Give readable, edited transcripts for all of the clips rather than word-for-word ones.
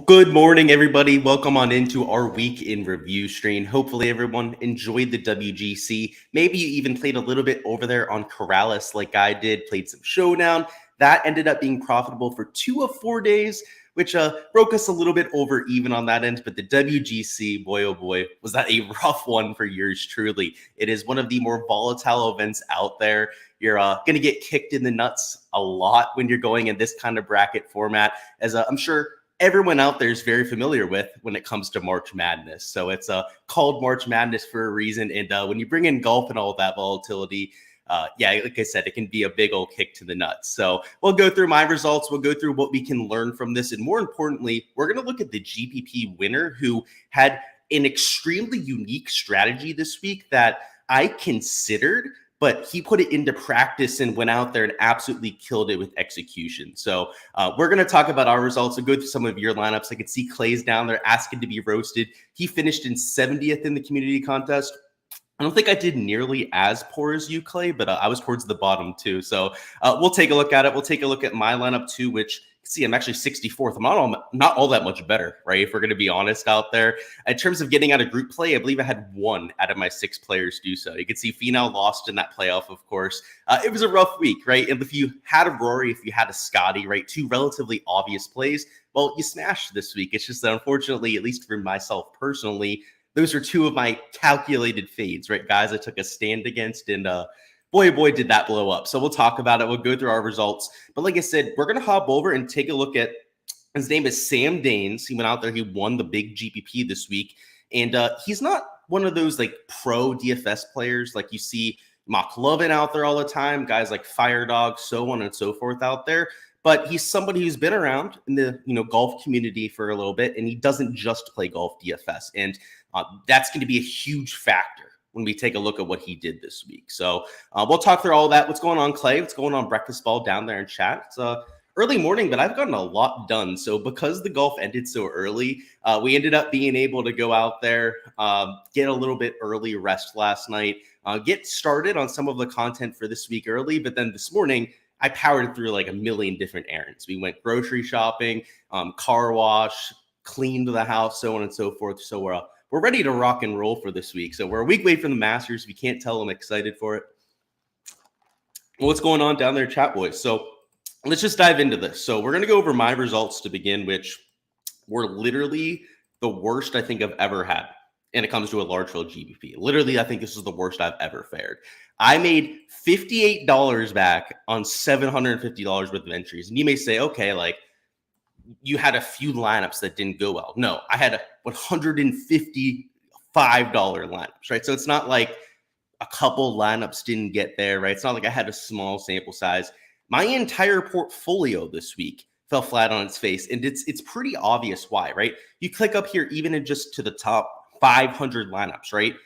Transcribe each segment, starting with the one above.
Good morning, everybody. Welcome on into our week in review stream. Hopefully everyone enjoyed the WGC. Maybe you even played a little bit over there on Corrales like I did, played some Showdown. That ended up being profitable for 2 of 4 days, which broke us a little bit over even on that end. But the WGC, boy, oh boy, was that a rough one for yours truly. It is one of the more volatile events out there. You're going to get kicked in the nuts a lot when you're going in this kind of bracket format, as I'm sure everyone out there is very familiar with when it comes to March Madness. So it's called March Madness for a reason. And when you bring in golf and all of that volatility, yeah, like I said, it can be a big old kick to the nuts. So we'll go through my results. We'll go through what we can learn from this. And more importantly, we're going to look at the GPP winner who had an extremely unique strategy this week that I considered, but he put it into practice and went out there and absolutely killed it with execution. So we're going to talk about our results and go through some of your lineups. I can see Clay's down there asking to be roasted. He finished in 70th in the community contest. I don't think I did nearly as poor as you, Clay, but I was towards the bottom too. So we'll take a look at it. We'll take a look at my lineup too, which see, I'm actually 64th. I'm not all that much better, right? If we're going to be honest out there. In terms of getting out of group play, I believe I had 1 out of my 6 players do so. You can see Finau lost in that playoff, of course. It was a rough week, right? And if you had a Rory, if you had a Scotty, right? 2 relatively obvious plays, well, you smashed this week. It's just that unfortunately, at least for myself personally, those are 2 of my calculated fades, right? Guys I took a stand against, and boy, did that blow up. So we'll talk about it. We'll go through our results. But like I said, we're going to hop over and take a look at, his name is Sam Danes. He went out there. He won the big GPP this week. And he's not one of those like pro DFS players like you see McLovin out there all the time, guys like Firedog, so on and so forth out there. But he's somebody who's been around in the golf community for a little bit, and he doesn't just play golf DFS. And that's going to be a huge factor when we take a look at what he did this week. So we'll talk through all that. What's going on, Clay? What's going on, Breakfast Ball down there in chat? It's early morning, but I've gotten a lot done. So because the golf ended so early, we ended up being able to go out there, get a little bit early rest last night, get started on some of the content for this week early. But then this morning, I powered through like a million different errands. We went grocery shopping, car wash, cleaned the house, so on and so forth. So we're ready to rock and roll for this week. So we're a week away from the Masters. If you can't tell, I'm excited for it. What's going on down there, chat boys? So let's just dive into this. So we're going to go over my results to begin, which were literally the worst I think I've ever had. And it comes to a large field GPP. Literally, I think this is the worst I've ever fared. I made $58 back on $750 worth of entries. And you may say, okay, like, you had a few lineups that didn't go well. No, I had $155 lineups, right? So it's not like a couple lineups didn't get there, right? It's not like I had a small sample size. My entire portfolio this week fell flat on its face, and it's pretty obvious why, right? You click up here, even in just to the top 500 lineups, right?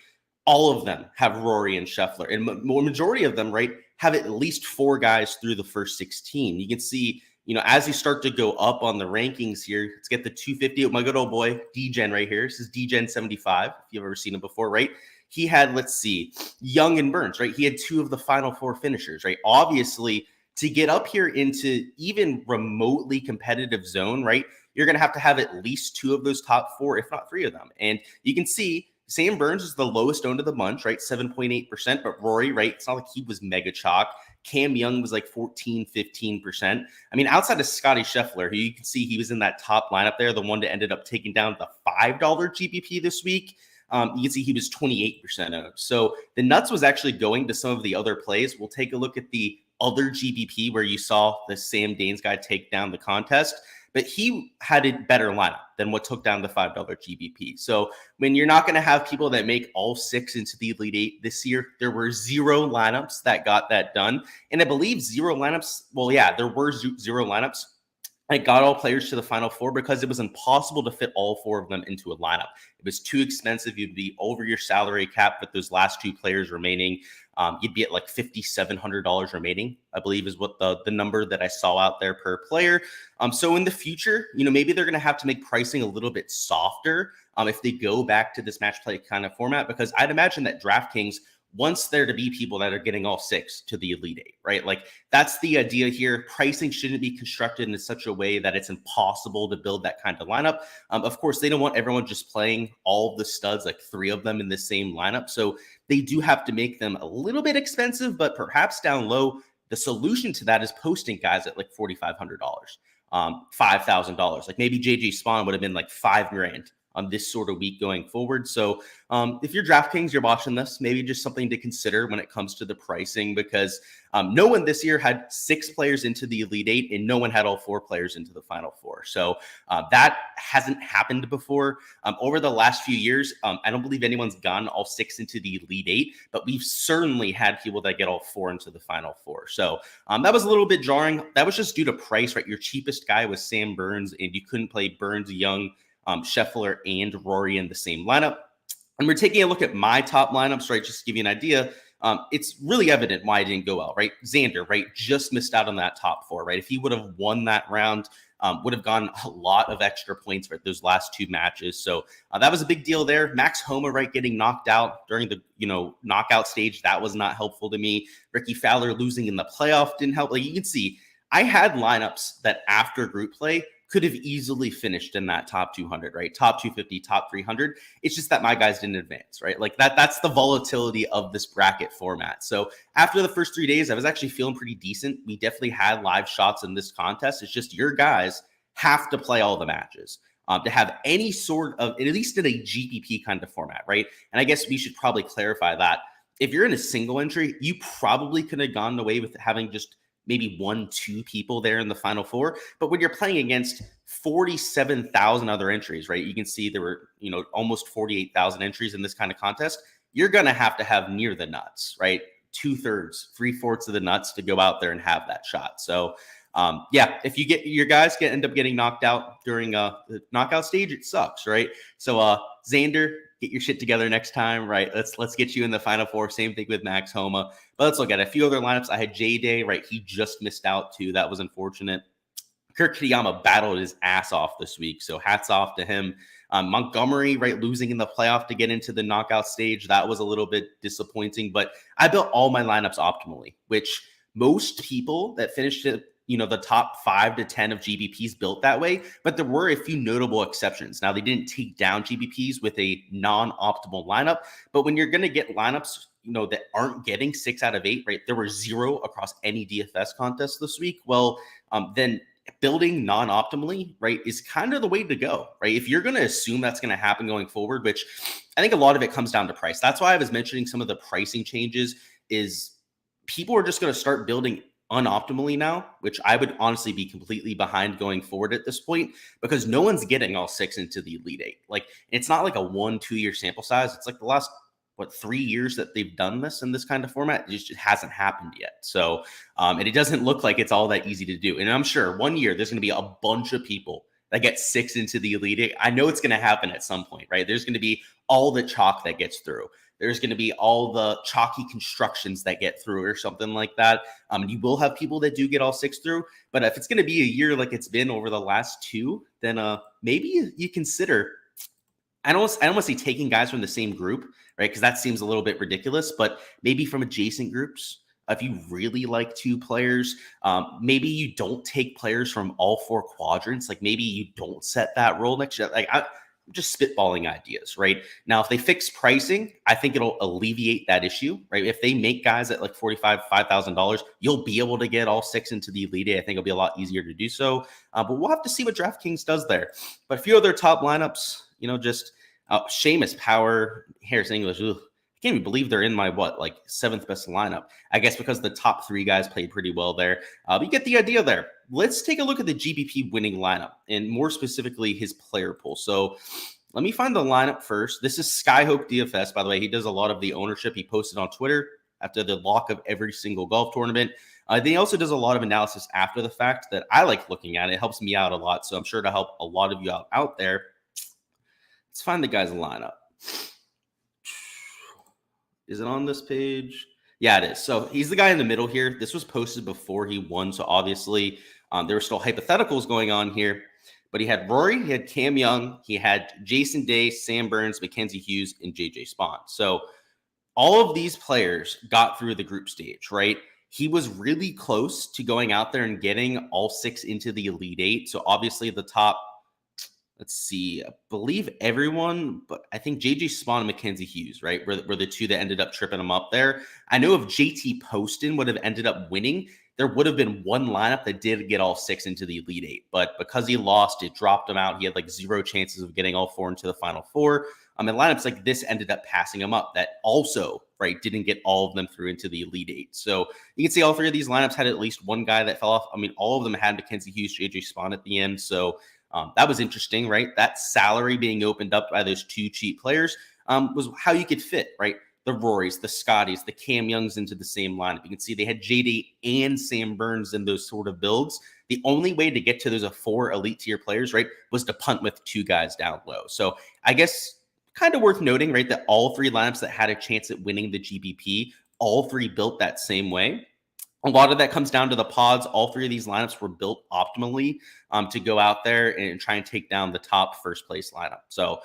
All of them have Rory and Scheffler, and majority of them, right, have at least 4 guys through the first 16. You can see, as you start to go up on the rankings here, let's get the 250. My good old boy, DGen right here. This is DGen 75, if you've ever seen him before, right? He had, let's see, Young and Burns, right? He had 2 of the final 4 finishers, right? Obviously, to get up here into even remotely competitive zone, right, you're going to have at least 2 of those top 4, if not 3 of them. And you can see Sam Burns is the lowest owned of the bunch, right? 7.8%. But Rory, right? It's not like he was mega chalk. Cam Young was like 14, 15%. I mean, outside of Scotty Scheffler, who you can see he was in that top lineup there, the one that ended up taking down the $5 GPP this week. You can see he was 28% owned. So the nuts was actually going to some of the other plays. We'll take a look at the other GPP where you saw the Sam Danes guy take down the contest, but he had a better lineup than what took down the $5 GBP. So when you're not going to have people that make all 6 into the Elite 8 this year, there were 0 lineups that got that done. And I believe 0 lineups, well, yeah, there were 0 lineups. I got all players to the final 4 because it was impossible to fit all 4 of them into a lineup. It was too expensive. You'd be over your salary cap with those last 2 players remaining. You'd be at like $5,700 remaining, I believe is what the number that I saw out there per player. So in the future, maybe they're going to have to make pricing a little bit softer if they go back to this match play kind of format, because I'd imagine that Draftkings wants there to be people that are getting all 6 to the Elite 8, right? Like that's the idea here. Pricing shouldn't be constructed in such a way that it's impossible to build that kind of lineup. Of course, they don't want everyone just playing all of the studs, like 3 of them in the same lineup. So they do have to make them a little bit expensive, but perhaps down low. The solution to that is posting guys at like $4,500, $5,000. Like maybe JJ Spawn would have been like $5,000 on this sort of week going forward. So if you're DraftKings, you're watching this, maybe just something to consider when it comes to the pricing, because no one this year had 6 players into the Elite 8 and no one had all 4 players into the Final 4. So that hasn't happened before. Over the last few years, I don't believe anyone's gotten all 6 into the Elite 8, but we've certainly had people that get all 4 into the Final 4. So that was a little bit jarring. That was just due to price, right? Your cheapest guy was Sam Burns, and you couldn't play Burns, Young, Scheffler, and Rory in the same lineup. And we're taking a look at my top lineups, right? Just to give you an idea. It's really evident why I didn't go well, right? Xander, right? Just missed out on that top 4, right? If he would have won that round, would have gotten a lot of extra points for those last 2 matches. So that was a big deal there. Max Homa, right, getting knocked out during the, knockout stage. That was not helpful to me. Ricky Fowler losing in the playoff didn't help. Like you can see, I had lineups that after group play could have easily finished in that top 200, right? Top 250, top 300. It's just that my guys didn't advance, right? Like that's the volatility of this bracket format. So after the first 3 days, I was actually feeling pretty decent. We definitely had live shots in this contest. It's just your guys have to play all the matches to have any sort of, at least in a GPP kind of format, right? And I guess we should probably clarify that. If you're in a single entry, you probably could have gone away with having just maybe 1-2 people there in the Final 4. But when you're playing against 47,000 other entries, right? You can see there were, almost 48,000 entries in this kind of contest. You're going to have near the nuts, right? 2/3, 3/4 of the nuts to go out there and have that shot. So if you get your guys end up getting knocked out during the knockout stage, it sucks, right? So Xander, get your shit together next time, right? Let's get you in the Final 4. Same thing with Max Homa. But let's look at a few other lineups. I had J-Day, right? He just missed out too. That was unfortunate. Kurt Kitayama battled his ass off this week, so hats off to him. Montgomery, right, losing in the playoff to get into the knockout stage. That was a little bit disappointing, but I built all my lineups optimally, which most people that finished it, the top 5 to 10 of GBPs built that way, but there were a few notable exceptions. Now, they didn't take down GBPs with a non-optimal lineup, but when you're going to get lineups, that aren't getting 6 out of 8, right? There were 0 across any DFS contest this week. Well, then building non-optimally, right, is kind of the way to go, right? If you're going to assume that's going to happen going forward, which I think a lot of it comes down to price. That's why I was mentioning some of the pricing changes is people are just going to start building unoptimally now, which I would honestly be completely behind going forward at this point, because no one's getting all 6 into the Elite 8. Like, it's not like a 1-2 year sample size. It's like the last 3 years that they've done this in this kind of format. It just hasn't happened yet. So, and it doesn't look like it's all that easy to do. And I'm sure 1 year there's going to be a bunch of people that get 6 into the Elite 8. I know it's going to happen at some point, right? There's going to be all the chalk that gets through. There's going to be all the chalky constructions that get through or something like that. You will have people that do get all 6 through, but if it's going to be a year like it's been over the last 2, then maybe you consider, I don't want to say taking guys from the same group, right? Because that seems a little bit ridiculous, but maybe from adjacent groups. If you really like 2 players, maybe you don't take players from all 4 quadrants. Like maybe you don't set that rule next year. Like I'm just spitballing ideas, right? Now, if they fix pricing, I think it'll alleviate that issue, right? If they make guys at like $5,000, you'll be able to get all 6 into the Elite 8. I think it'll be a lot easier to do so. But we'll have to see what DraftKings does there. But a few other top lineups, just Seamus, Power, Harris English. Ugh. I can't even believe they're in my 7th best lineup. I guess because the top 3 guys played pretty well there. But you get the idea there. Let's take a look at the GPP winning lineup and more specifically his player pool. So let me find the lineup first. This is Skyhope DFS, by the way. He does a lot of the ownership. He posted on Twitter after the lock of every single golf tournament. Then he also does a lot of analysis after the fact that I like looking at. It helps me out a lot. So I'm sure to help a lot of you out there. Let's find the guy's lineup. Is it on this page? Yeah, it is. So he's the guy in the middle here. This was posted before he won. So obviously there were still hypotheticals going on here. But he had Rory, he had Cam Young, he had Jason Day, Sam Burns, Mackenzie Hughes, and JJ Spawn. So all of these players got through the group stage, right? He was really close to going out there and getting all 6 into the Elite Eight. So obviously the top, let's see, I believe everyone, but I think JJ Spawn and Mackenzie Hughes, right, were the 2 that ended up tripping him up there. I know if JT Poston would have ended up winning, there would have been one lineup that did get all 6 into the Elite Eight. But because he lost, it dropped him out. He had like 0 chances of getting all 4 into the Final Four. And lineups like this ended up passing him up that also, right, didn't get all of them through into the Elite Eight. So you can see all 3 of these lineups had at least one guy that fell off. All of them had Mackenzie Hughes, JJ Spawn at the end. So that was interesting, right? That salary being opened up by those 2 cheap players was how you could fit, right? The Rorys, the Scotties, the Cam Youngs into the same lineup. You can see they had JD and Sam Burns in those sort of builds. The only way to get to those 4 elite tier players, right, was to punt with 2 guys down low. So I guess kind of worth noting, right, that all 3 lineups that had a chance at winning the GPP, all 3 built that same way. A lot of that comes down to the pods. All 3 of these lineups were built optimally to go out there and try and take down the top first place lineup. So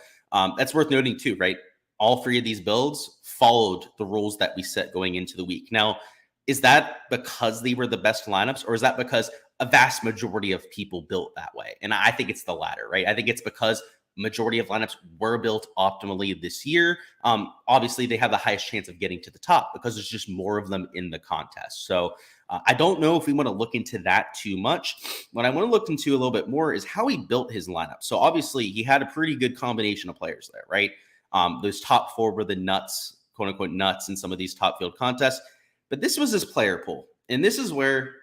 that's worth noting too, right? All 3 of these builds followed the rules that we set going into the week. Now, is that because they were the best lineups, or is that because a vast majority of people built that way? And I think it's the latter, right? I think it's because majority of lineups were built optimally this year. Obviously, they have the highest chance of getting to the top because there's just more of them in the contest. So I don't know if we want to look into that too much. What I want to look into a little bit more is how he built his lineup. So obviously, he had a pretty good combination of players there, right? Those top 4 were the nuts, quote unquote nuts, in some of these top field contests. But this was his player pool. And this is where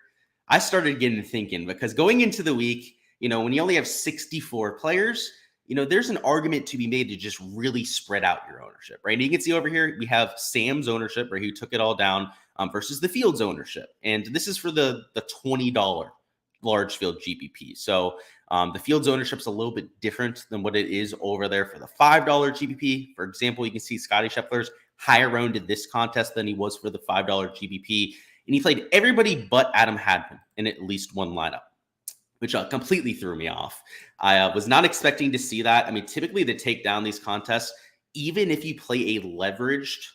I started getting thinking, because going into the week, when you only have 64 players, there's an argument to be made to just really spread out your ownership, right? And you can see over here, we have Sam's ownership, where he took it all down, versus the field's ownership. And this is for the $20 large field GPP. So the field's ownership's a little bit different than what it is over there for the $5 GPP. For example, you can see Scotty Scheffler's higher owned in this contest than he was for the $5 GPP. And he played everybody but Adam Hadwin in at least one lineup, which completely threw me off. I was not expecting to see that. Typically to take down these contests, even if you play a leveraged,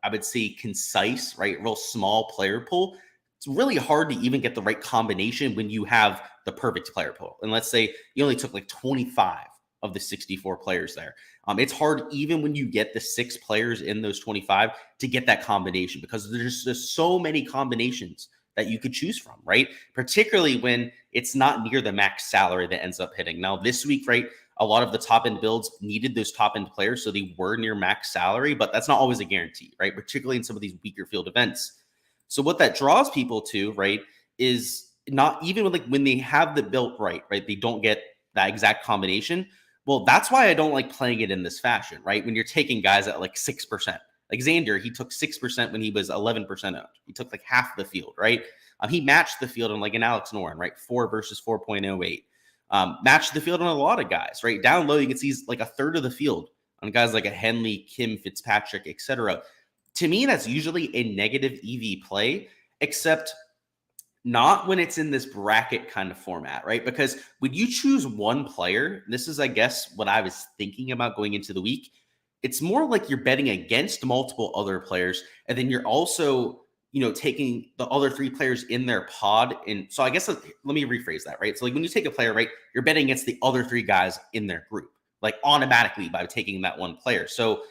I would say concise, right, real small player pool, it's really hard to even get the right combination when you have the perfect player pool. And let's say you only took like 25 of the 64 players there. It's hard even when you get the 6 players in those 25 to get that combination, because there's just so many combinations that you could choose from, right? Particularly when it's not near the max salary that ends up hitting. Now, this week, right, a lot of the top-end builds needed those top-end players, so they were near max salary, but that's not always a guarantee, right? Particularly in some of these weaker field events. So what that draws people to, right, is not even when they have the built right, they don't get that exact combination. Well, that's why I don't like playing it in this fashion, right? When you're taking guys at like 6%. Like Xander, he took 6% when he was 11% owned. He took like half the field, right? He matched the field on like an Alex Noren, right? 4 versus 4.08. Matched the field on a lot of guys, right? Down low, you can see like a third of the field on guys like a Henley, Kim, Fitzpatrick, etc. To me, that's usually a negative EV play, except not when it's in this bracket kind of format, right? Because when you choose one player, this is, I guess, what I was thinking about going into the week. It's more like you're betting against multiple other players, and then you're also, taking the other 3 players in their pod. And so I guess let me rephrase that, right? So like when you take a player, right, you're betting against the other 3 guys in their group, like automatically by taking that one player. So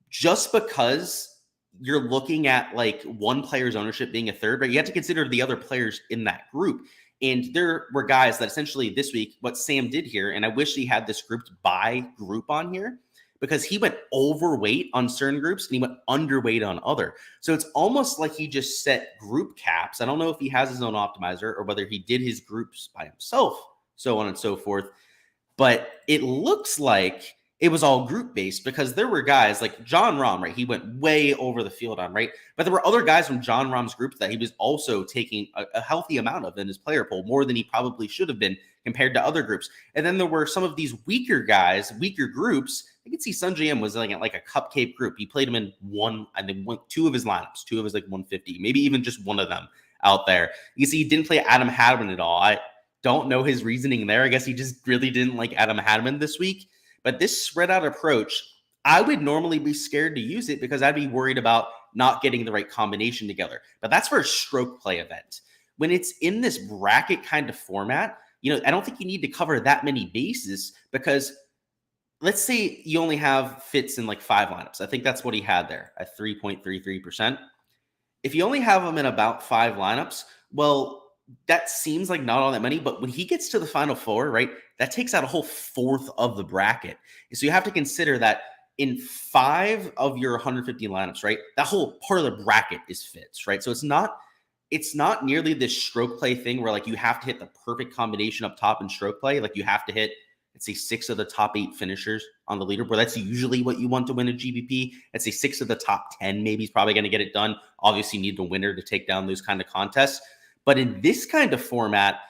just because you're looking at like one player's ownership being a third, right, you have to consider the other players in that group. And there were guys that essentially this week, what Sam did here, and I wish he had this grouped by group on here, because he went overweight on certain groups and he went underweight on other. So it's almost like he just set group caps. I don't know if he has his own optimizer or whether he did his groups by himself, so on and so forth. But it looks like it was all group based, because there were guys like John Rahm, right? He went way over the field on, right? But there were other guys from John Rahm's group that he was also taking a healthy amount of in his player pool, more than he probably should have been compared to other groups. And then there were some of these weaker guys, weaker groups. You can see Sungjae Im was like a cupcake group. He played him in 2 of his lineups, 2 of his like 150, maybe even just one of them out there. You can see he didn't play Adam Hadwin at all. I don't know his reasoning there. I guess he just really didn't like Adam Hadwin this week. But this spread out approach, I would normally be scared to use it because I'd be worried about not getting the right combination together. But that's for a stroke play event. When it's in this bracket kind of format, I don't think you need to cover that many bases because let's say you only have Fitz in like 5 lineups. I think that's what he had there at 3.33%. If you only have him in about 5 lineups, well, that seems like not all that many, but when he gets to the final 4, right, that takes out a whole fourth of the bracket. So you have to consider that in 5 of your 150 lineups, right, that whole part of the bracket is Fitz, right? So it's not nearly this stroke play thing where like you have to hit the perfect combination up top in stroke play. Like you have to hit, let's say, 6 of the top 8 finishers on the leaderboard. That's usually what you want to win a GPP. Let's say 6 of the top 10 maybe is probably going to get it done. Obviously, you need the winner to take down those kind of contests. But in this kind of format,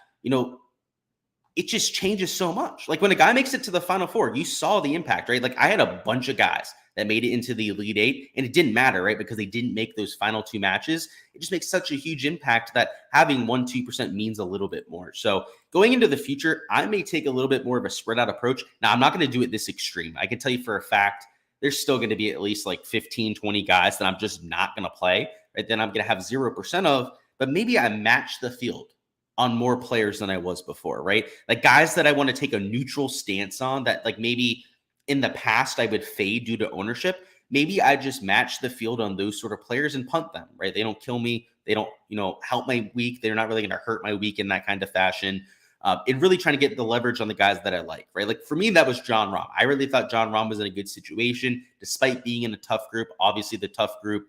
it just changes so much. Like when a guy makes it to the final 4, you saw the impact, right? Like I had a bunch of guys that made it into the Elite 8, and it didn't matter, right? Because they didn't make those final 2 matches. It just makes such a huge impact that having 1-2% means a little bit more. So going into the future, I may take a little bit more of a spread out approach. Now, I'm not going to do it this extreme. I can tell you for a fact, there's still going to be at least like 15, 20 guys that I'm just not going to play, right? Then I'm going to have 0% of, but maybe I match the field on more players than I was before, right? Like guys that I want to take a neutral stance on that like maybe in the past I would fade due to ownership. Maybe I just match the field on those sort of players and punt them, right? They don't kill me. They don't, help my week. They're not really going to hurt my week in that kind of fashion. And really trying to get the leverage on the guys that I like, right? Like for me, that was John Rahm. I really thought John Rahm was in a good situation, despite being in a tough group. Obviously, the tough group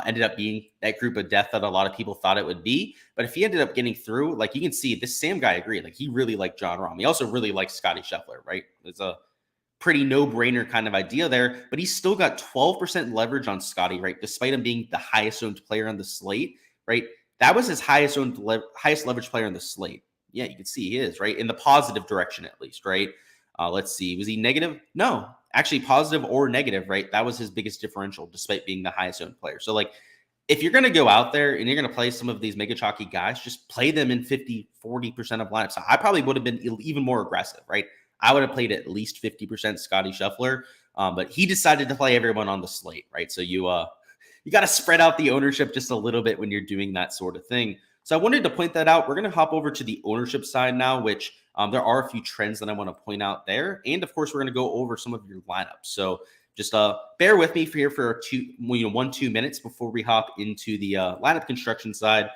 ended up being that group of death that a lot of people thought it would be. But if he ended up getting through, like you can see, this Sam guy agreed. Like he really liked John Rahm. He also really liked Scotty Scheffler, right? It's a pretty no-brainer kind of idea there. But he's still got 12% leverage on Scotty, right? Despite him being the highest owned player on the slate, right? That was his highest leverage player on the slate. Yeah, you can see he is, right? In the positive direction, at least, right? Let's see. Was he negative? No, actually positive or negative, right? That was his biggest differential, despite being the highest owned player. So like, if you're going to go out there and you're going to play some of these mega chalky guys, just play them in 50, 40% of lineups. So I probably would have been even more aggressive, right? I would have played at least 50% Scotty Scheffler, but he decided to play everyone on the slate, right? So you got to spread out the ownership just a little bit when you're doing that sort of thing. So I wanted to point that out. We're going to hop over to the ownership side now, which there are a few trends that I want to point out there. And of course, we're going to go over some of your lineups. So just bear with me for 1-2 minutes before we hop into the lineup construction side.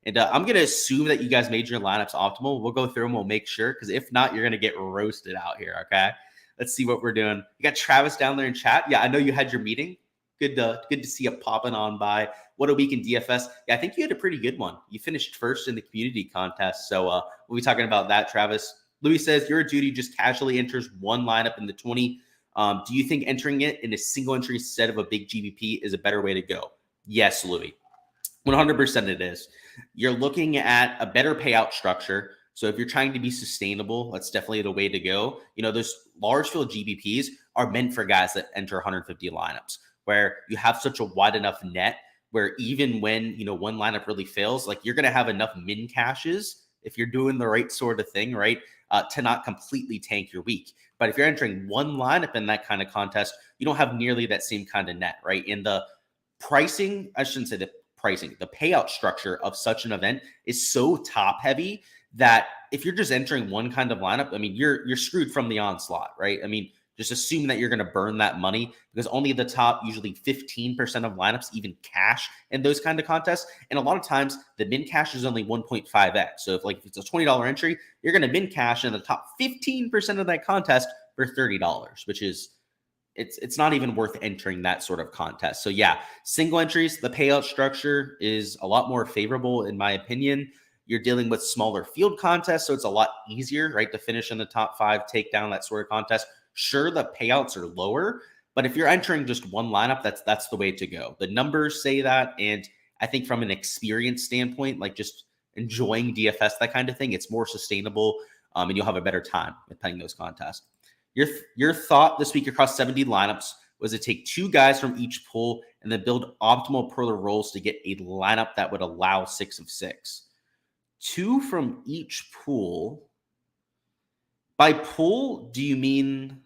And I'm going to assume that you guys made your lineups optimal. We'll go through and we'll make sure, because if not, you're going to get roasted out here, okay? Let's see what we're doing. You got Travis down there in chat. Yeah, I know you had your meeting. Good to see you popping on by. What a week in DFS. Yeah, I think you had a pretty good one. You finished first in the community contest. So we'll be talking about that, Travis. Louis says, your duty just casually enters one lineup in the 20. Do you think entering it in a single entry instead of a big GPP is a better way to go? Yes, Louis. 100% it is. You're looking at a better payout structure. So if you're trying to be sustainable, that's definitely the way to go. Those large field GPPs are meant for guys that enter 150 lineups, where you have such a wide enough net where even when, one lineup really fails, like you're going to have enough min caches if you're doing the right sort of thing, right, to not completely tank your week. But if you're entering one lineup in that kind of contest, you don't have nearly that same kind of net, right? In the pricing, I shouldn't say the pricing, the payout structure of such an event is so top heavy that if you're just entering one kind of lineup, I mean, you're screwed from the onslaught, right? I mean, just assume that you're going to burn that money, because only the top, usually 15% of lineups even cash in those kind of contests. And a lot of times the min cash is only 1.5x. So if it's a $20 entry, you're going to min cash in the top 15% of that contest for $30, which is, it's not even worth entering that sort of contest. So yeah, single entries, the payout structure is a lot more favorable in my opinion. You're dealing with smaller field contests, so it's a lot easier, right, to finish in the top 5, take down that sort of contest. Sure, the payouts are lower, but if you're entering just one lineup, that's the way to go. The numbers say that, and I think from an experience standpoint, like just enjoying DFS, that kind of thing, it's more sustainable, and you'll have a better time with playing those contests. Your thought this week across 70 lineups was to take 2 guys from each pool and then build optimal perler roles to get a lineup that would allow 6 of 6. 2 from each pool. By pool, do you mean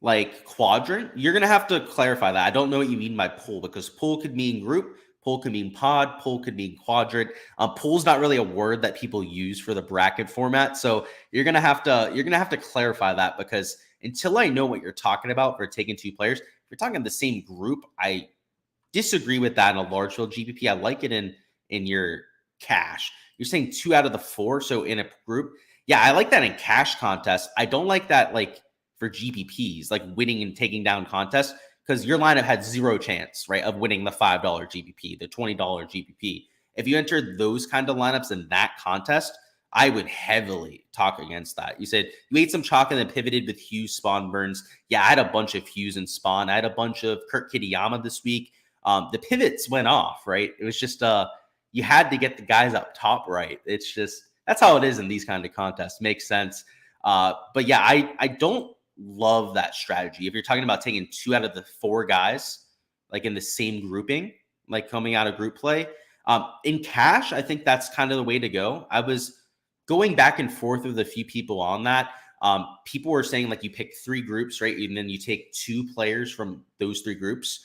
like quadrant, you're going to have to clarify that. I don't know what you mean by pool, because pool could mean group, pool could mean pod, pool could mean quadrant. Pool's not really a word that people use for the bracket format. So you're going to have to clarify that, because until I know what you're talking about for taking two players, if you're talking the same group, I disagree with that in a large field GPP. I like it in your cash. You're saying 2 out of the 4, so in a group. Yeah, I like that in cash contests. I don't like that like for GPPs, like winning and taking down contests, because your lineup had zero chance, right, of winning the $5 GPP, the $20 GPP. If you entered those kind of lineups in that contest, I would heavily talk against that. You said you ate some chalk and then pivoted with Hughes, Spawn, Burns. Yeah, I had a bunch of Hughes and Spawn. I had a bunch of Kurt Kitayama this week. The pivots went off, right? It was just you had to get the guys up top right. It's just, that's how it is in these kind of contests. Makes sense. But yeah, I don't love that strategy. If you're talking about taking 2 out of the 4 guys, like in the same grouping, like coming out of group play, in cash, I think that's kind of the way to go. I was going back and forth with a few people on that. People were saying like you pick 3 groups, right? And then you take 2 players from those 3 groups.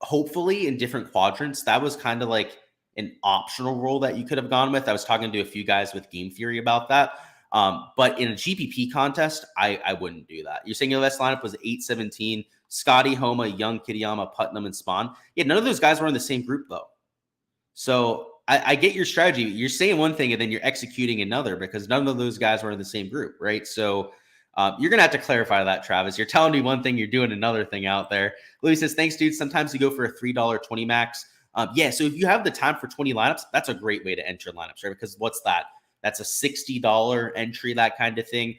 Hopefully in different quadrants. That was kind of like an optional role that you could have gone with. I was talking to a few guys with Game Theory about that. But in a GPP contest, I wouldn't do that. You're saying your best lineup was 8-17, Scotty, Homa, Young, Kitayama, Putnam, and Spawn. Yeah, none of those guys were in the same group, though. So I get your strategy. You're saying one thing and then you're executing another, because none of those guys were in the same group, right? So you're going to have to clarify that, Travis. You're telling me one thing, you're doing another thing out there. Louis says, thanks, dude. Sometimes you go for a $3 20 max. Yeah, so if you have the time for 20 lineups, that's a great way to enter lineups, right? Because what's that? That's a $60 entry, that kind of thing.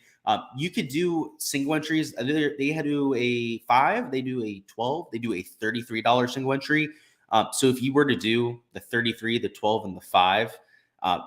You could do single entries. They do a 5, they do a 12, they do a $33 single entry. So if you were to do the 33, the 12, and the 5,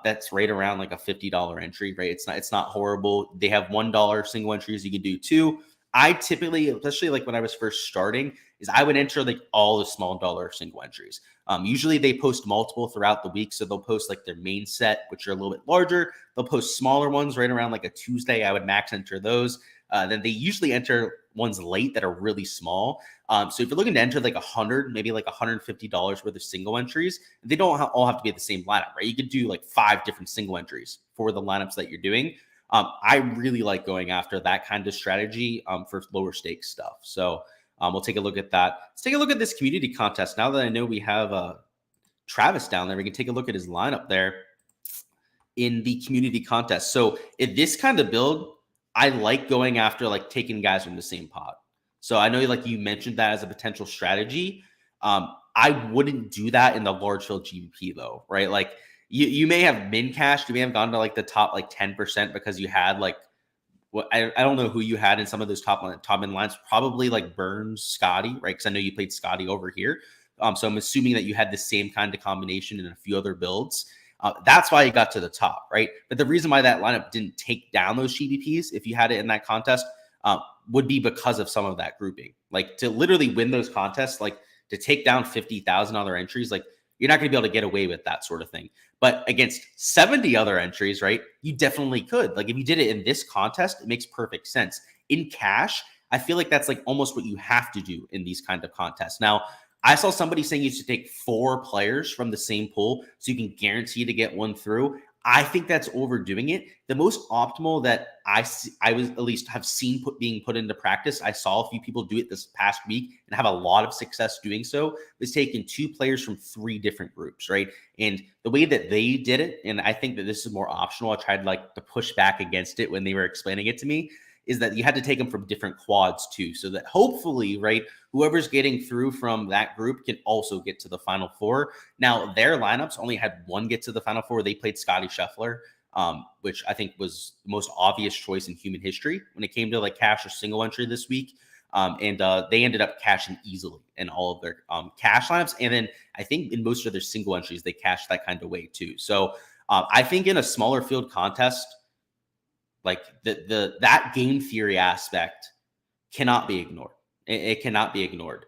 that's right around like a $50 entry, right? It's not horrible. They have $1 single entries. You can do 2. I typically, especially like when I was first starting, is I would enter like all the small dollar single entries. Usually they post multiple throughout the week. So they'll post like their main set, which are a little bit larger. They'll post smaller ones right around like a Tuesday. I would max enter those. Then they usually enter ones late that are really small. So if you're looking to enter like 100, maybe like $150 worth of single entries, they don't all have to be the same lineup, right? You could do like 5 different single entries for the lineups that you're doing. I really like going after that kind of strategy for lower stakes stuff. So we'll take a look at that. Let's take a look at this community contest. Now that I know we have Travis down there, we can take a look at his lineup there in the community contest. So in this kind of build, I like going after like taking guys from the same pod. So I know like you mentioned that as a potential strategy. I wouldn't do that in the large field GPP though, right? Like you may have min cashed, you may have gone to like the top like 10% because you had like I don't know who you had in some of those top end lines, probably like Burns, Scotty, right? Because I know you played Scotty over here. So I'm assuming that you had the same kind of combination in a few other builds. That's why you got to the top, right? But the reason why that lineup didn't take down those GPPs, if you had it in that contest, would be because of some of that grouping. Like to literally win those contests, like to take down 50,000 other entries, like you're not going to be able to get away with that sort of thing. But against 70 other entries, right, you definitely could. Like if you did it in this contest, it makes perfect sense. In cash, I feel like that's like almost what you have to do in these kind of contests. Now, I saw somebody saying you should take 4 players from the same pool so you can guarantee to get one through. I think that's overdoing it. The most optimal that I was at least have seen being put into practice, I saw a few people do it this past week and have a lot of success doing so, was taking 2 players from 3 different groups, right? And the way that they did it, and I think that this is more optional, I tried like to push back against it when they were explaining it to me, is that you had to take them from different quads too, so that hopefully, right, whoever's getting through from that group can also get to the Final Four. Now, their lineups only had one get to the Final Four. They played Scotty Scheffler, which I think was the most obvious choice in human history when it came to like cash or single entry this week. And they ended up cashing easily in all of their cash lineups. And then I think in most of their single entries, they cashed that kind of way too. So I think in a smaller field contest, like that game theory aspect cannot be ignored. It cannot be ignored.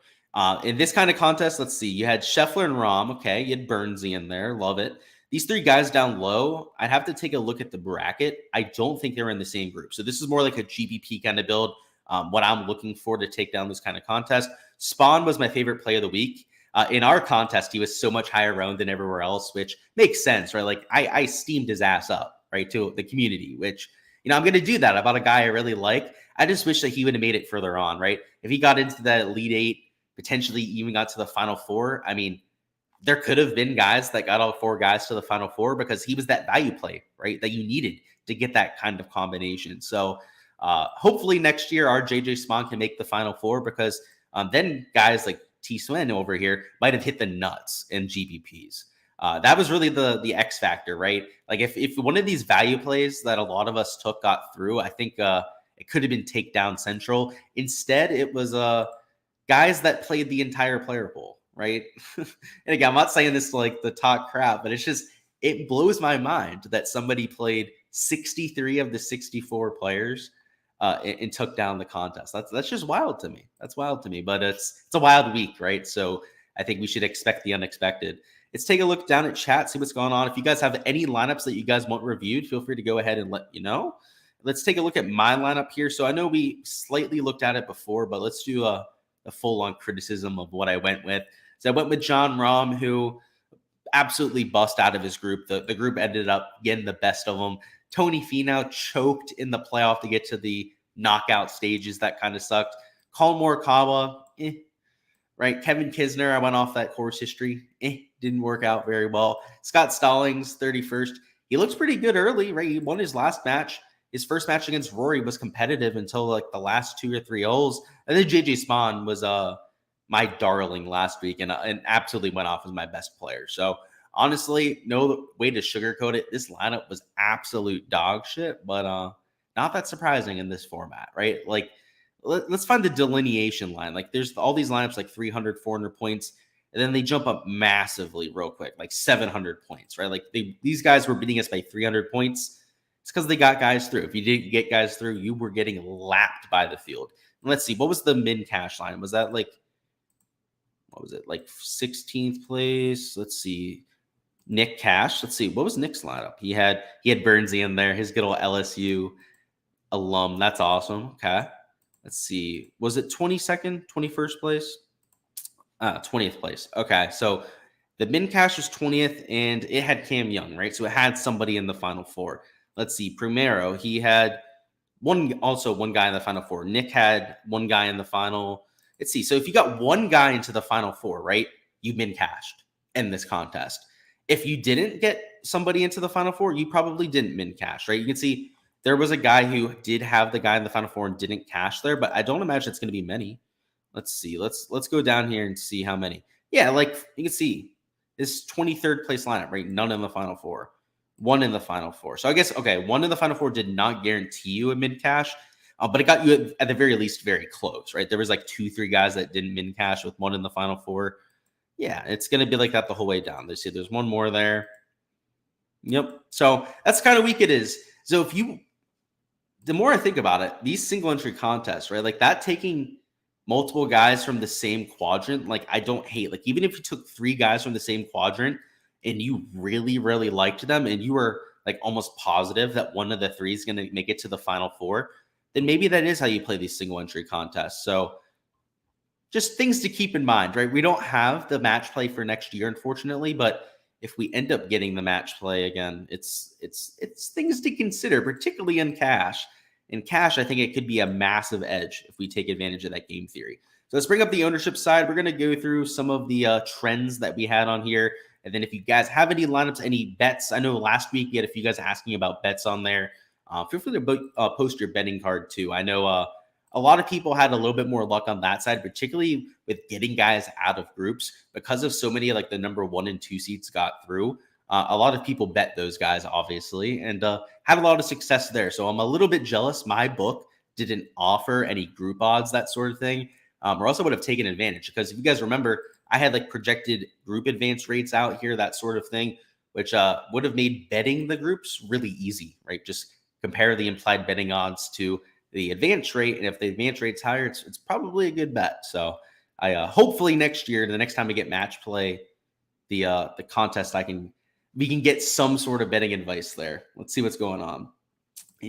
In this kind of contest, let's see. You had Scheffler and Rahm. Okay, you had Burnsy in there. Love it. These 3 guys down low, I'd have to take a look at the bracket. I don't think they're in the same group. So this is more like a GPP kind of build. what I'm looking for to take down this kind of contest. Spawn was my favorite play of the week. In our contest, he was so much higher owned than everywhere else, which makes sense, right? Like I steamed his ass up, right, to the community, which, I'm going to do that. I bought a guy I really like. I just wish that he would have made it further on, right? If he got into that Elite Eight, potentially even got to the Final Four, I mean, there could have been guys that got all 4 guys to the Final Four because he was that value play, right, that you needed to get that kind of combination. So hopefully next year our JJ Spawn can make the Final Four, because then guys like T Swin over here might have hit the nuts in GPPs. That was really the X factor, right? Like if one of these value plays that a lot of us took got through, I think it could have been Takedown Central. Instead, it was guys that played the entire player pool, right? And again, I'm not saying this to like the talk crap, but it blows my mind that somebody played 63 of the 64 players and took down the contest. That's just wild to me. That's wild to me. But it's a wild week, right? So I think we should expect the unexpected. Let's take a look down at chat, see what's going on. If you guys have any lineups that you guys want reviewed, feel free to go ahead and let you know. Let's take a look at my lineup here. So I know we slightly looked at it before, but let's do a full-on criticism of what I went with. So I went with John Rahm, who absolutely bust out of his group. The group ended up getting the best of them. Tony Finau choked in the playoff to get to the knockout stages. That kind of sucked. Colin Morikawa, right? Kevin Kisner, I went off that course history. Didn't work out very well. Scott Stallings, 31st. He looks pretty good early, right? He won his last match. His first match against Rory was competitive until like the last 2 or 3 holes. And then JJ Spawn was my darling last week and absolutely went off as my best player. So honestly, no way to sugarcoat it. This lineup was absolute dog shit, but not that surprising in this format, right? Like, let's find the delineation line. Like, there's all these lineups like 300, 400 points, and then they jump up massively real quick, like 700 points, right? Like, these guys were beating us by 300 points. It's because they got guys through. If you didn't get guys through, you were getting lapped by the field. And let's see, what was the min cash line? Was that like, what was it, like 16th place? Let's see. Nick Cash. Let's see. What was Nick's lineup? He had Burnsy in there, his good old LSU alum. That's awesome. Okay. Let's see. Was it 22nd, 21st place? 20th place. Okay. So the min cash was 20th, and it had Cam Young, right? So it had somebody in the Final Four. Let's see. Primero, he had one guy in the Final Four. Nick had one guy in the final. Let's see. So if you got one guy into the Final Four, right, you min cashed in this contest. If you didn't get somebody into the Final Four, you probably didn't min cash, right? You can see there was a guy who did have the guy in the Final Four and didn't cash there, but I don't imagine it's going to be many. Let's see. Let's go down here and see how many. Yeah, like you can see this 23rd place lineup, right? None in the Final Four. One in the Final Four. So I guess, okay, one in the Final Four did not guarantee you a min cash, but it got you at the very least very close, right? There was like 2-3 guys that didn't min cash with one in the Final Four. Yeah, it's going to be like that the whole way down. They see there's one more there. Yep. So that's kind of weak it is. So the more I think about it, these single entry contests, right? Like that taking multiple guys from the same quadrant, like I don't hate. Like even if you took 3 guys from the same quadrant and you really, really liked them and you were like almost positive that one of the 3 is going to make it to the Final Four, then maybe that is how you play these single entry contests. So just things to keep in mind, right? We don't have the match play for next year, unfortunately, but if we end up getting the match play again, it's things to consider, particularly in cash. In cash, I think it could be a massive edge if we take advantage of that game theory. So let's bring up the ownership side. We're going to go through some of the trends that we had on here. And then if you guys have any lineups, any bets, I know last week you had a few guys asking about bets on there. Feel free to post your betting card too. I know a lot of people had a little bit more luck on that side, particularly with getting guys out of groups because of so many like the number 1 and 2 seeds got through. A lot of people bet those guys, obviously, and had a lot of success there. So I'm a little bit jealous. My book didn't offer any group odds, that sort of thing, or else I would have taken advantage. Because if you guys remember, I had like projected group advance rates out here, that sort of thing, which would have made betting the groups really easy, right? Just compare the implied betting odds to the advance rate, and if the advance rate's higher, it's probably a good bet. So I hopefully next year, the next time we get match play, the contest, we can get some sort of betting advice there. Let's see what's going on.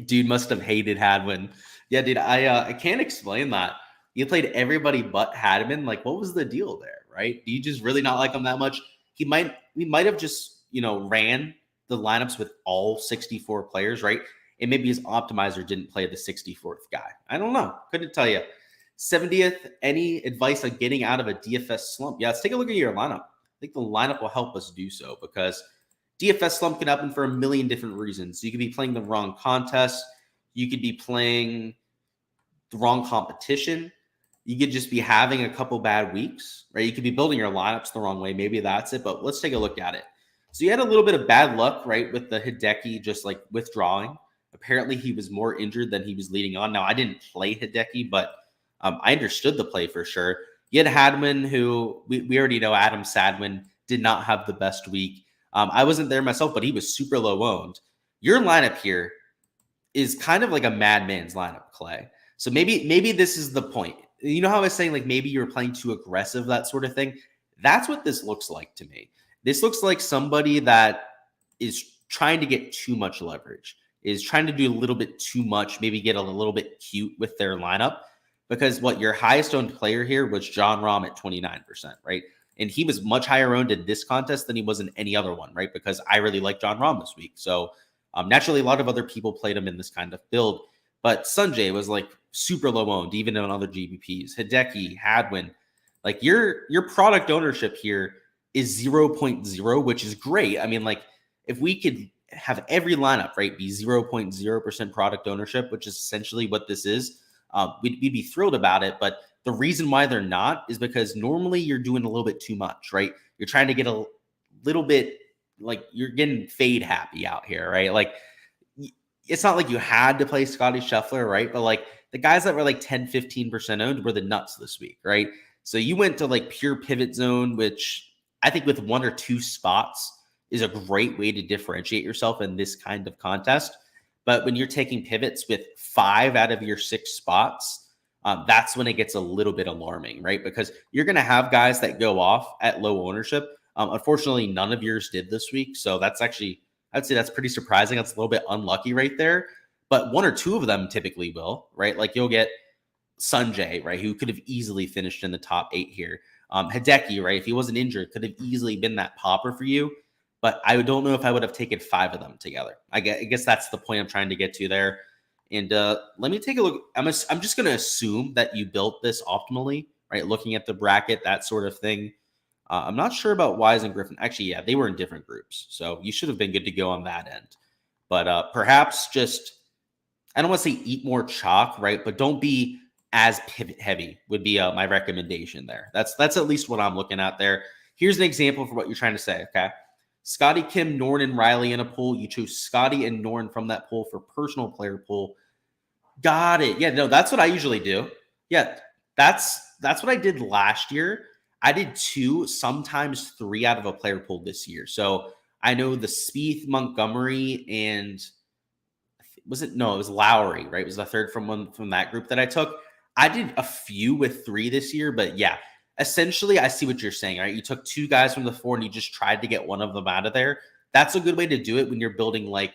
Dude must have hated Hadwin. Yeah, dude, I can't explain that. You played everybody but Hadman. Like, what was the deal there, right? Do you just really not like him that much? We might have just, ran the lineups with all 64 players, right? And maybe his optimizer didn't play the 64th guy. I don't know. Couldn't tell you. 70th, any advice on getting out of a DFS slump? Yeah, let's take a look at your lineup. I think the lineup will help us do so because DFS slump can happen for a million different reasons. You could be playing the wrong contest. You could be playing the wrong competition. You could just be having a couple bad weeks, right? You could be building your lineups the wrong way. Maybe that's it, but let's take a look at it. So you had a little bit of bad luck, right, with the Hideki just like withdrawing. Apparently he was more injured than he was leading on. Now, I didn't play Hideki, but I understood the play for sure. You had Hadman, who we already know Adam Sadwin did not have the best week. I wasn't there myself, but he was super low owned. Your lineup here is kind of like a madman's lineup, Clay. So maybe this is the point. You know how I was saying, like, maybe you're playing too aggressive, that sort of thing? That's what this looks like to me. This looks like somebody that is trying to get too much leverage, is trying to do a little bit too much, maybe get a little bit cute with their lineup. Because your highest owned player here was John Rahm at 29%, right? And he was much higher owned in this contest than he was in any other one, right? Because I really like John Rahm this week. So naturally, a lot of other people played him in this kind of build. But Sanjay was like super low owned, even in other GPPs. Hideki, Hadwin, like your product ownership here is 0.0, which is great. I mean, like if we could have every lineup, right, be 0.0% product ownership, which is essentially what this is, we'd be thrilled about it. But the reason why they're not is because normally you're doing a little bit too much, right? You're trying to get a little bit, like you're getting fade happy out here, right? Like it's not like you had to play Scotty Scheffler, right? But like the guys that were like 10, 15% owned were the nuts this week, right? So you went to like pure pivot zone, which I think with one or two spots is a great way to differentiate yourself in this kind of contest. But when you're taking pivots with 5 out of your 6 spots, that's when it gets a little bit alarming, right? Because you're going to have guys that go off at low ownership. Unfortunately, none of yours did this week. So that's actually, I'd say that's pretty surprising. That's a little bit unlucky right there. But 1 or 2 of them typically will, right? Like you'll get Sanjay, right? Who could have easily finished in the top 8 here. Hideki, right? If he wasn't injured, could have easily been that popper for you. But I don't know if I would have taken 5 of them together. I guess that's the point I'm trying to get to there. And let me take a look. I'm just going to assume that you built this optimally, right? Looking at the bracket, that sort of thing. I'm not sure about Wise and Griffin. Actually, yeah, they were in different groups. So you should have been good to go on that end. But perhaps just, I don't want to say eat more chalk, right? But don't be as pivot heavy would be my recommendation there. That's at least what I'm looking at there. Here's an example for what you're trying to say, okay? Scotty, Kim, Norn, and Riley in a pool. You chose Scotty and Norn from that pool for personal player pool. Got it. Yeah, no, that's what I usually do. Yeah, that's what I did last year. I did 2, sometimes 3 out of a player pool this year. So I know the Spieth, Montgomery, and it was Lowry, right? It was the third from that group that I took. I did a few with 3 this year, but yeah, essentially I see what you're saying, right? You took 2 guys from the 4 and you just tried to get one of them out of there. That's a good way to do it when you're building like,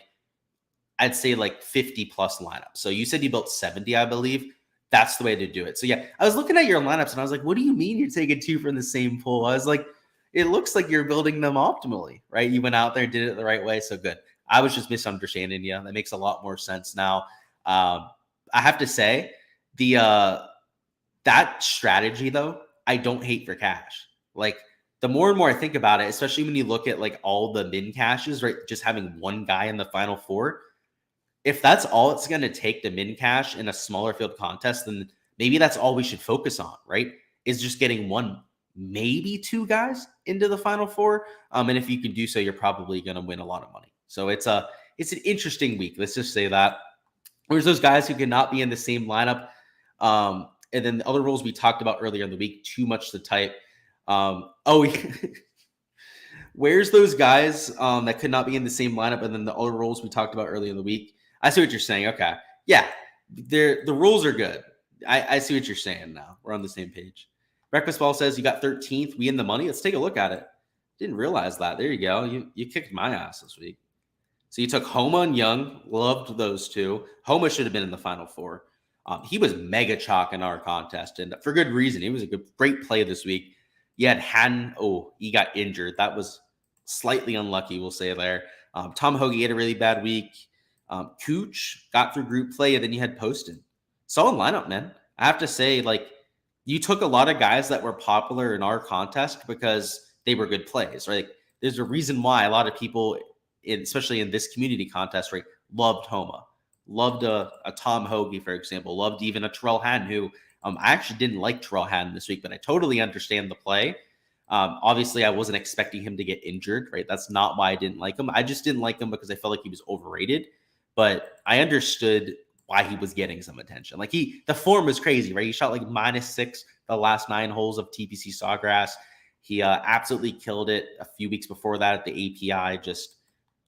I'd say like 50 plus lineups. So you said you built 70, I believe. That's the way to do it. So yeah, I was looking at your lineups and I was like, what do you mean you're taking 2 from the same pool? I was like, it looks like you're building them optimally, right? You went out there, did it the right way. So good. I was just misunderstanding you. That makes a lot more sense now. I have to say that strategy though, I don't hate for cash. Like the more and more I think about it, especially when you look at like all the min cashes, right? Just having one guy in the final 4, if that's all it's going to take to min cash in a smaller field contest, then maybe that's all we should focus on, right? Is just getting 1, maybe 2 guys into the final 4. And if you can do so, you're probably going to win a lot of money. So it's an interesting week. Let's just say that. There's those guys who cannot be in the same lineup. And then the other rules we talked about earlier in the week, too much to type. Where's those guys that could not be in the same lineup? And then the other rules we talked about earlier in the week. I see what you're saying. Okay. Yeah. The rules are good. I see what you're saying now. We're on the same page. Breakfast Ball says you got 13th. We in the money. Let's take a look at it. Didn't realize that. There you go. You kicked my ass this week. So you took Homa and Young. Loved those 2. Homa should have been in the final 4. He was mega chalk in our contest, and for good reason. He was a great play this week. You had Haddon. Oh, he got injured. That was slightly unlucky, we'll say there. Tom Hoagie had a really bad week. Cooch got through group play, and then you had Poston. Solid lineup, man. I have to say, like, you took a lot of guys that were popular in our contest because they were good plays, right? Like, there's a reason why a lot of people, especially in this community contest, right, loved Homa, loved a Tom Hoagie, for example, loved even a Terrell Haddon, who I actually didn't like Terrell Haddon this week, but I totally understand the play. Obviously, I wasn't expecting him to get injured, right? That's not why I didn't like him. I just didn't like him because I felt like he was overrated, but I understood why he was getting some attention. Like the form was crazy, right? He shot like -6 the last 9 holes of TPC Sawgrass. He absolutely killed it a few weeks before that at the API. Just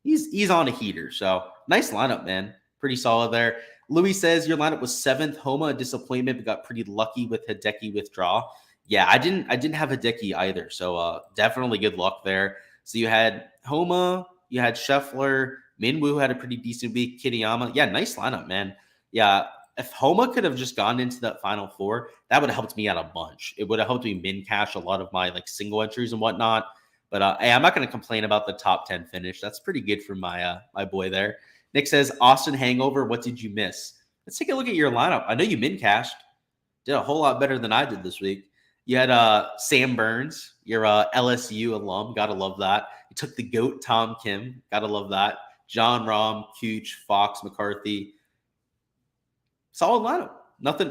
he's on a heater. So nice lineup, man. Pretty solid there. Louis says your lineup was 7th. Homa, a disappointment, but got pretty lucky with Hideki withdrawal. Yeah, I didn't have Hideki either. So definitely good luck there. So you had Homa, you had Scheffler, Minwoo had a pretty decent week. Kitayama. Yeah, nice lineup, man. Yeah, if Homa could have just gone into that final 4, that would have helped me out a bunch. It would have helped me min cash a lot of my like single entries and whatnot. But hey, I'm not going to complain about the top 10 finish. That's pretty good for my my boy there. Nick says, Austin Hangover, what did you miss? Let's take a look at your lineup. I know you min cashed. Did a whole lot better than I did this week. You had Sam Burns, your LSU alum. Gotta love that. You took the GOAT, Tom Kim. Gotta love that. John Rahm, Cooch, Fox, McCarthy. Solid lineup.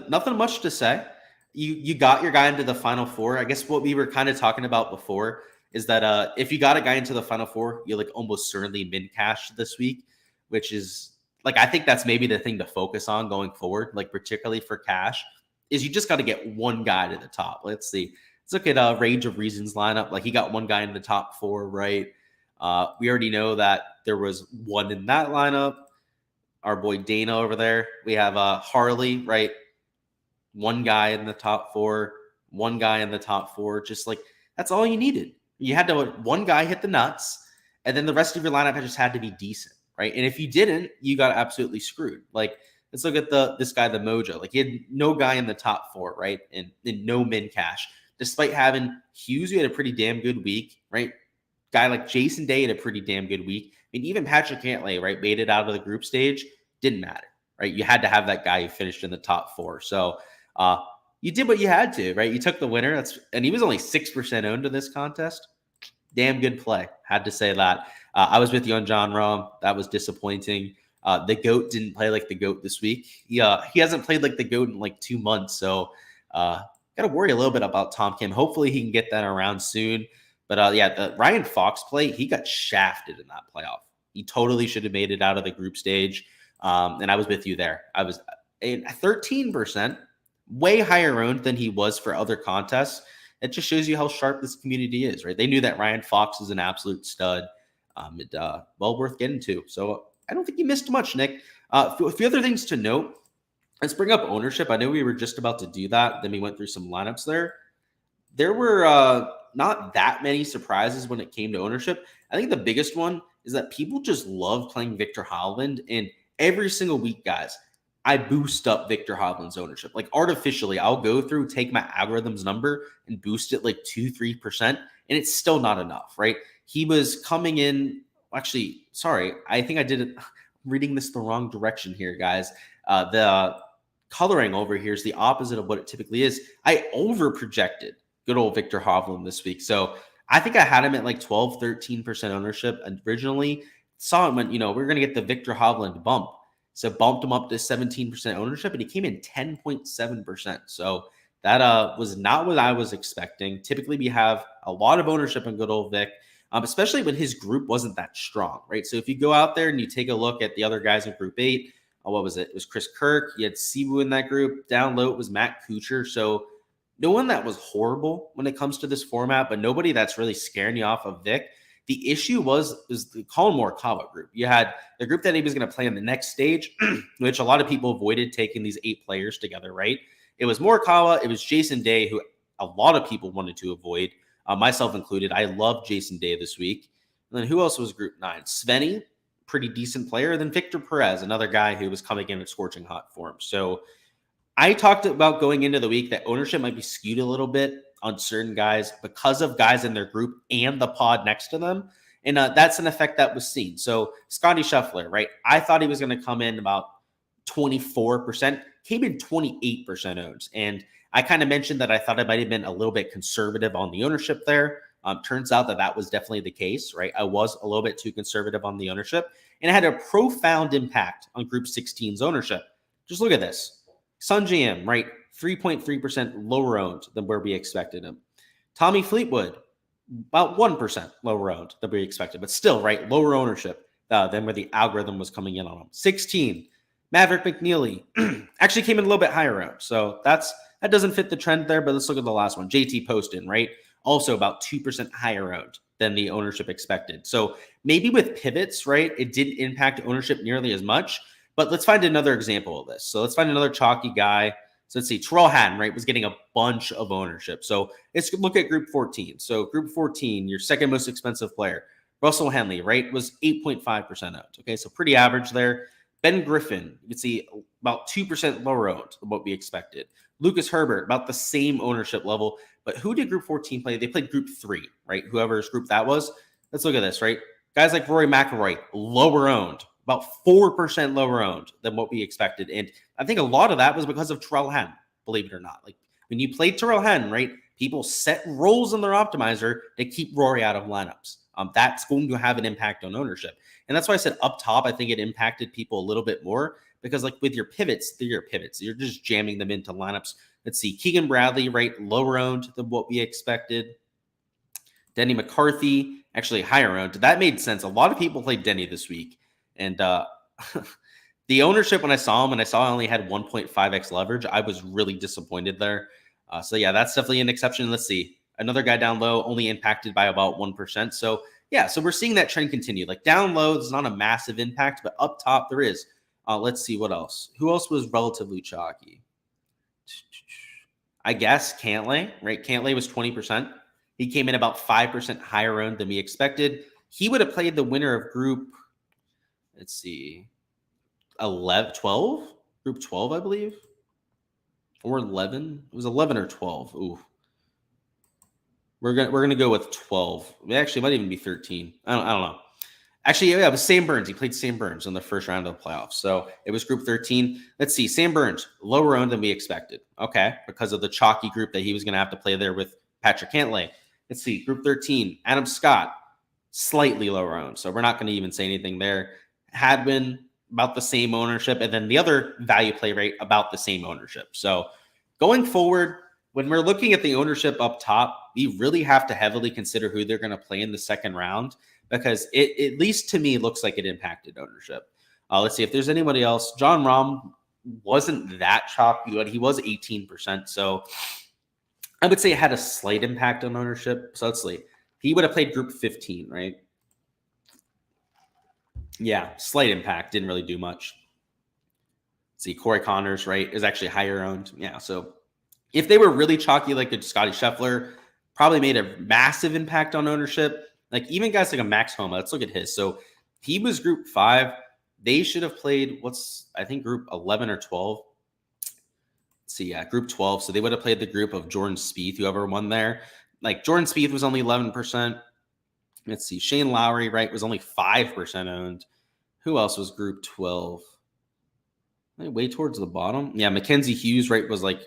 Nothing much to say. You got your guy into the final 4. I guess what we were kind of talking about before is that if you got a guy into the final 4, you like almost certainly min cash this week, which is like I think that's maybe the thing to focus on going forward, like particularly for cash, is you just got to get one guy to the top. Let's see. Let's look at Rage of Reasons lineup. Like he got one guy in the top 4, right? We already know that there was one in that lineup. Our boy Dana over there. We have Harley, right? One guy in the top 4, one guy in the top 4. Just like that's all you needed. You had to one guy hit the nuts, and then the rest of your lineup just had to be decent, right? And if you didn't, you got absolutely screwed. Like let's look at this guy, the Mojo. Like he had no guy in the top 4, right? And no min cash, despite having Hughes, who had a pretty damn good week, right? Guy like Jason Day had a pretty damn good week. I mean, even Patrick Cantlay, right, made it out of the group stage. Didn't matter, right? You had to have that guy who finished in the top 4. So you did what you had to, right? You took the winner. And he was only 6% owned in this contest. Damn good play. Had to say that. I was with you on John Rahm. That was disappointing. The GOAT didn't play like the GOAT this week. He hasn't played like the GOAT in like 2 months. So got to worry a little bit about Tom Kim. Hopefully he can get that around soon. But yeah, the Ryan Fox play, he got shafted in that playoff. He totally should have made it out of the group stage. And I was with you there. I was at 13%, way higher owned than he was for other contests. It just shows you how sharp this community is, right? They knew that Ryan Fox is an absolute stud. Well worth getting to. So I don't think you missed much, Nick. A few other things to note. Let's bring up ownership. I know we were just about to do that. Then we went through some lineups there. There were not that many surprises when it came to ownership. I think the biggest one is that people just love playing Victor Hovland. And every single week, guys, I boost up Victor Hovland's ownership. Like artificially, I'll go through, take my algorithm's number and boost it like 2-3%. And it's still not enough, right? He was coming in. Actually, sorry. I think I did it. I'm reading this the wrong direction here, guys. The coloring over here is the opposite of what it typically is. I over projected good old Victor Hovland this week. So I think I had him at like 12-13% ownership originally. Saw him when, we're going to get the Victor Hovland bump. So bumped him up to 17% ownership, and he came in 10.7%. So that was not what I was expecting. Typically, we have a lot of ownership in good old Vic, especially when his group wasn't that strong, right? So if you go out there and you take a look at the other guys in Group 8, what was it? It was Chris Kirk. You had Siwoo in that group. Down low, it was Matt Kuchar. So no one that was horrible when it comes to this format, but nobody that's really scaring you off of Vic. The issue was the Colin Morikawa group. You had the group that he was going to play in the next stage, which a lot of people avoided taking these 8 players together, right? It was Morikawa. It was Jason Day, who a lot of people wanted to avoid, myself included. I love Jason Day this week. And then who else was Group 9? Svenny, pretty decent player. And then Victor Perez, another guy who was coming in at scorching hot form. So I talked about going into the week that ownership might be skewed a little bit on certain guys because of guys in their group and the pod next to them. And that's an effect that was seen. So Scotty Scheffler, right? I thought he was going to come in about 24%, came in 28% owned. And I kind of mentioned that I thought I might have been a little bit conservative on the ownership there. Turns out that was definitely the case, right? I was a little bit too conservative on the ownership, and it had a profound impact on Group 16's ownership. Just look at this. Sun GM, right? 3.3% lower owned than where we expected him. Tommy Fleetwood, about 1% lower owned than we expected, but still, right? Lower ownership than where the algorithm was coming in on him. 16, Maverick McNeely actually came in a little bit higher owned. So that doesn't fit the trend there, but let's look at the last one. JT Poston, right? Also about 2% higher owned than the ownership expected. So maybe with pivots, right, it didn't impact ownership nearly as much. But let's find another example of this. So let's find another chalky guy. So let's see, Terrell Hatton, right, was getting a bunch of ownership. So let's look at Group 14. So Group 14, your second most expensive player, Russell Henley, right, was 8.5% owned. Okay, so pretty average there. Ben Griffin, you can see about 2% lower owned than what we expected. Lucas Herbert, about the same ownership level. But who did Group 14 play? They played Group 3, right? Whoever's group that was. Let's look at this, right? Guys like Rory McIlroy, lower owned, about 4% lower owned than what we expected. And I think a lot of that was because of Terrell Hatton, believe it or not. Like when you played Terrell Hatton, right? People set roles in their optimizer to keep Rory out of lineups. That's going to have an impact on ownership. And that's why I said up top, I think it impacted people a little bit more because like with your pivots, they're your pivots. You're just jamming them into lineups. Let's see, Keegan Bradley, right? Lower owned than what we expected. Denny McCarthy, actually higher owned. That made sense. A lot of people played Denny this week. And the ownership, when I saw him and I saw I only had 1.5x leverage, I was really disappointed there. So yeah, that's definitely an exception. Let's see. Another guy down low, only impacted by about 1%. So yeah, so we're seeing that trend continue. Like down low, there's not a massive impact, but up top there is. Let's see what else. Who else was relatively chalky? I guess Cantlay, right? Cantlay was 20%. He came in about 5% higher owned than we expected. He would have played the winner of group, let's see, 12? Group 12, I believe. Or 11. It was 11 or 12. Ooh. We're gonna go with 12. It actually might even be 13. I don't know. Actually, yeah, it was Sam Burns. He played Sam Burns in the first round of the playoffs. So it was Group 13. Let's see. Sam Burns, lower owned than we expected. Okay. Because of the chalky group that he was going to have to play there with Patrick Cantlay. Let's see. Group 13, Adam Scott, slightly lower owned. So we're not going to even say anything there. Hadwin, about the same ownership. And then the other value play rate, about the same ownership. So going forward, when we're looking at the ownership up top, we really have to heavily consider who they're going to play in the second round because it, at least to me, looks like it impacted ownership. Let's see if there's anybody else. John Rahm wasn't that chalky, but he was 18%. So I would say it had a slight impact on ownership. So let's see. He would have played Group 15, right? Yeah, slight impact. Didn't really do much. Let's see, Corey Connors, right, is actually higher owned. Yeah, so if they were really chalky like a Scotty Scheffler, probably made a massive impact on ownership. Like even guys like a Max Homa, let's look at his. So he was Group 5. They should have played I think Group 11 or 12. Let's see, yeah, Group 12. So they would have played the group of Jordan Spieth, whoever won there. Like Jordan Spieth was only 11%. Let's see, Shane Lowry, right, was only 5% owned. Who else was Group 12? Way towards the bottom. Yeah, Mackenzie Hughes, right, was like,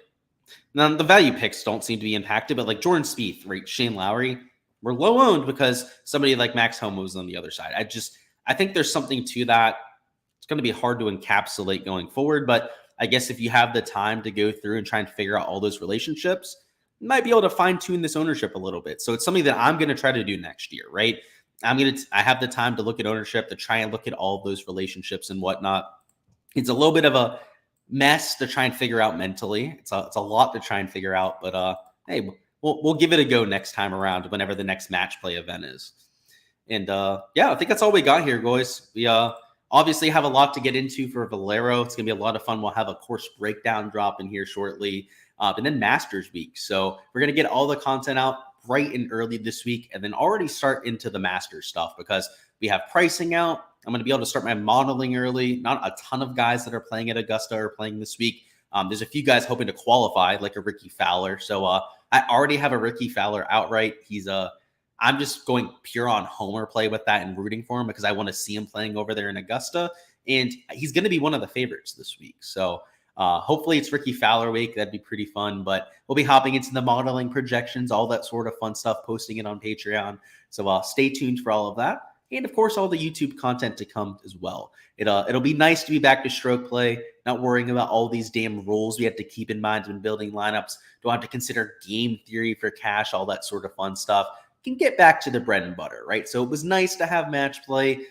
now the value picks don't seem to be impacted, but like Jordan Spieth, right, Shane Lowry, were low owned because somebody like Max Homa was on the other side. I think there's something to that. It's going to be hard to encapsulate going forward, but I guess if you have the time to go through and try and figure out all those relationships, you might be able to fine tune this ownership a little bit. So it's something that I'm going to try to do next year, right? I have the time to look at ownership, to try and look at all of those relationships and whatnot. It's a little bit of a mess to try and figure out mentally. It's a lot to try and figure out, but hey, we'll give it a go next time around whenever the next match play event is. And yeah, I think that's all we got here, guys. We obviously have a lot to get into for Valero. It's gonna be a lot of fun. We'll have a course breakdown drop in here shortly, and then Masters week. So we're gonna get all the content out bright and early this week, and then already start into the Masters stuff because we have pricing out. I'm going to be able to start my modeling early. Not a ton of guys that are playing at Augusta are playing this week, There's a few guys hoping to qualify, like a Ricky Fowler. So I already have a Ricky Fowler outright. I'm just going pure on homer play with that and rooting for him because I want to see him playing over there in Augusta. And he's going to be one of the favorites this week. So hopefully it's Ricky Fowler week. That'd be pretty fun. But we'll be hopping into the modeling projections, all that sort of fun stuff, posting it on Patreon. So stay tuned for all of that. And of course, all the YouTube content to come as well. It'll be nice to be back to stroke play, not worrying about all these damn rules we have to keep in mind when building lineups. Don't have to consider game theory for cash, all that sort of fun stuff. Can get back to the bread and butter, right? So it was nice to have match play.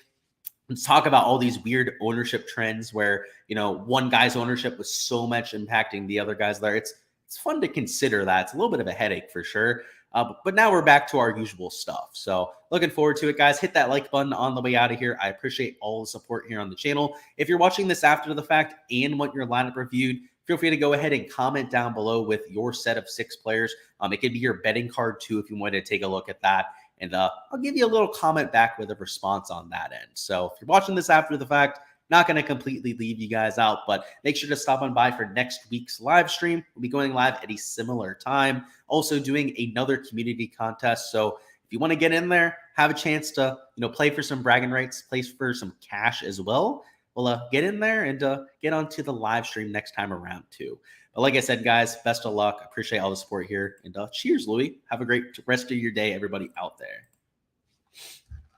Let's talk about all these weird ownership trends where, one guy's ownership was so much impacting the other guys there. It's fun to consider that. It's a little bit of a headache for sure. But now we're back to our usual stuff. So looking forward to it, guys. Hit that like button on the way out of here. I appreciate all the support here on the channel. If you're watching this after the fact and want your lineup reviewed, feel free to go ahead and comment down below with your set of 6 players. It could be your betting card too if you want to take a look at that. And I'll give you a little comment back with a response on that end. So if you're watching this after the fact, not going to completely leave you guys out, but make sure to stop on by for next week's live stream. We'll be going live at a similar time. Also doing another community contest. So if you want to get in there, have a chance to, play for some bragging rights, play for some cash as well. We'll get in there and get onto the live stream next time around too. But like I said, guys, best of luck. Appreciate all the support here. And cheers, Louis. Have a great rest of your day, everybody out there.